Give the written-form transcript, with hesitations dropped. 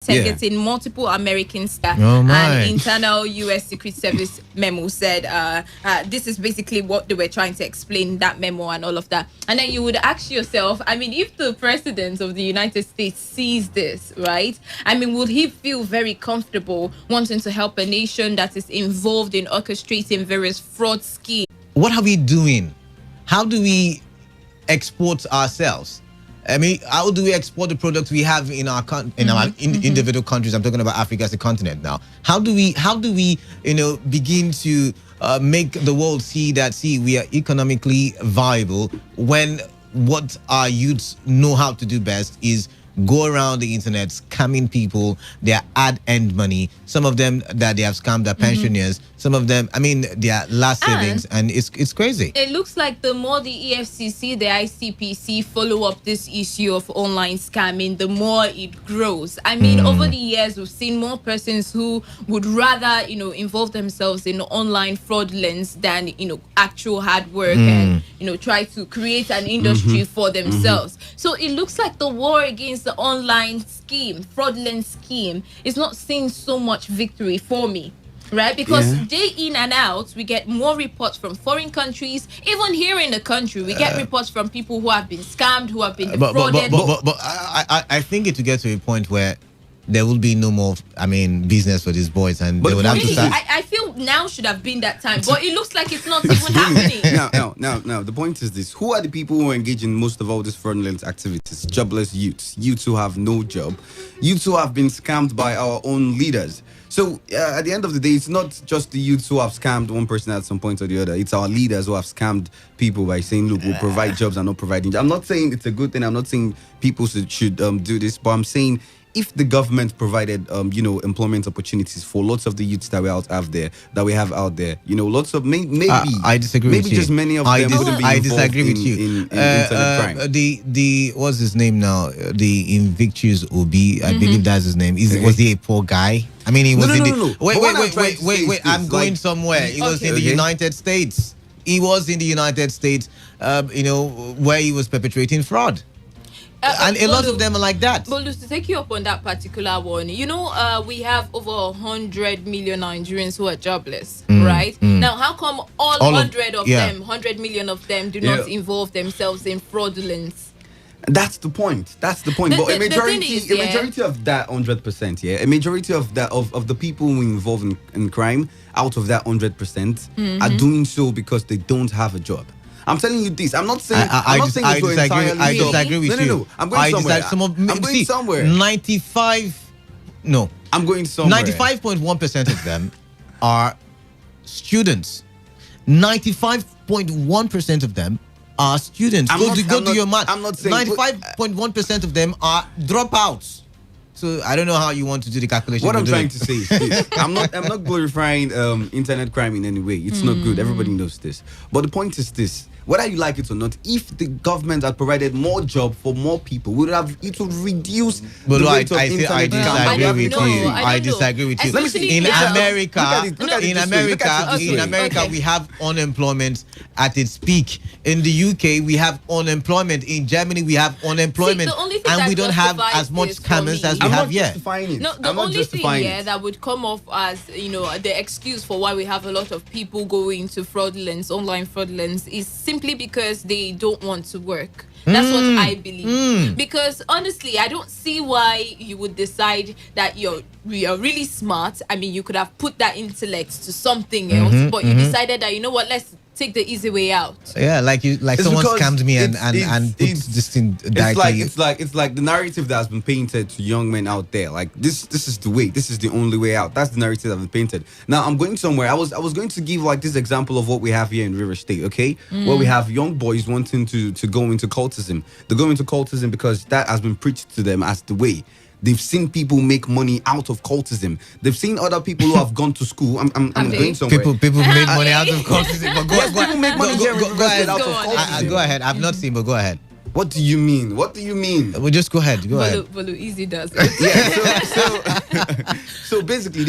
targeting multiple American staff. An internal U.S. Secret Service memo said this is basically what they were trying to explain in that memo and all of that. And then you would ask yourself, I mean, if the president of the United States sees this, right? I mean, would he feel very comfortable wanting to help a nation that is involved in orchestrating various fraud schemes? What are we doing? How do we export ourselves? I mean, how do we export the products we have in our individual countries? I'm talking about Africa as a continent now. How do we begin to make the world see that we are economically viable when what our youths know how to do best is go around the internet scamming people, their ad-end money. Some of them that they have scammed their pensioners. Some of them, I mean, their last savings, and it's crazy. It looks like the more the EFCC, the ICPC follow up this issue of online scamming, the more it grows. I mean, over the years, we've seen more persons who would rather, involve themselves in online fraudulence than, actual hard work and, try to create an industry for themselves. So it looks like the war against the online fraudulent scheme, is not seeing so much victory for me. Right, because day in and out, we get more reports from foreign countries. Even here in the country, we get reports from people who have been scammed, who have been defrauded. But I think it will get to a point where there will be no more, business for these boys, and they would have to start. I feel now should have been that time, but it looks like it's not even happening. Now, the point is this: who are the people who are engaging in most of all these fraudulent activities? Jobless youths who have no job, youths who have been scammed by our own leaders. So at the end of the day, it's not just the youths who have scammed one person at some point or the other. It's our leaders who have scammed people by saying, look, we'll provide jobs and not providing jobs. I'm not saying it's a good thing. I'm not saying people should do this, but I'm saying if the government provided, employment opportunities for lots of the youths that we have out there, lots of maybe I disagree maybe with you. just many of them wouldn't be I involved disagree with you. in internet crime. The what's his name now? The Invictus Obi, I believe that's his name. Was he a poor guy? I mean, he was No. Wait. I'm going somewhere. He was in the United States. He was in the United States, where he was perpetrating fraud. And a lot of them are like that. But to take you up on that particular one, we have over 100 million Nigerians who are jobless, right? Now, how come all 100 million of them do not involve themselves in fraudulence? That's the point. But a majority of that 100%, a majority of that of the people who are involved in crime, out of that 100%, are doing so because they don't have a job. I'm telling you this. I'm not saying. I disagree with you. No. I'm going somewhere. I'm going somewhere. 95. No. I'm going somewhere. 95.1% of them are students. 95.1% of them are students. Go do your math. I'm not saying 95.1% of them are dropouts. So I don't know how you want to do the calculation. What I'm trying to say is this. I'm not glorifying internet crime in any way. It's not good. Everybody knows this. But the point is this. Whether you like it or not, if the government had provided more job for more people, it would reduce the rate of internet crime. I disagree with you. In America, we have unemployment at its peak. In the UK, we have unemployment. In Germany, we have unemployment, and we don't have as much scammers as we have here. The only thing that would come off as the excuse for why we have a lot of people going to fraudulence, online fraudulence, is simply because they don't want to work. That's what I believe. Because honestly, I don't see why you would decide that you're really smart. I mean, you could have put that intellect to something else, but you decided that, let's take the easy way out. Yeah, like someone scammed me and put this thing directly. It's like the narrative that has been painted to young men out there. Like this is the way. This is the only way out. That's the narrative that has been painted. Now I'm going somewhere. I was going to give like this example of what we have here in River State, okay? Where we have young boys wanting to go into cultism. They go into cultism because that has been preached to them as the way. They've seen people make money out of cultism. They've seen other people who have gone to school. I'm going somewhere. People make money out of cultism. But people make money out of cultism. Go ahead. I've not seen, but go ahead. What do you mean? Well, just go ahead. Go ahead. Bolu easy does. Yeah. So basically,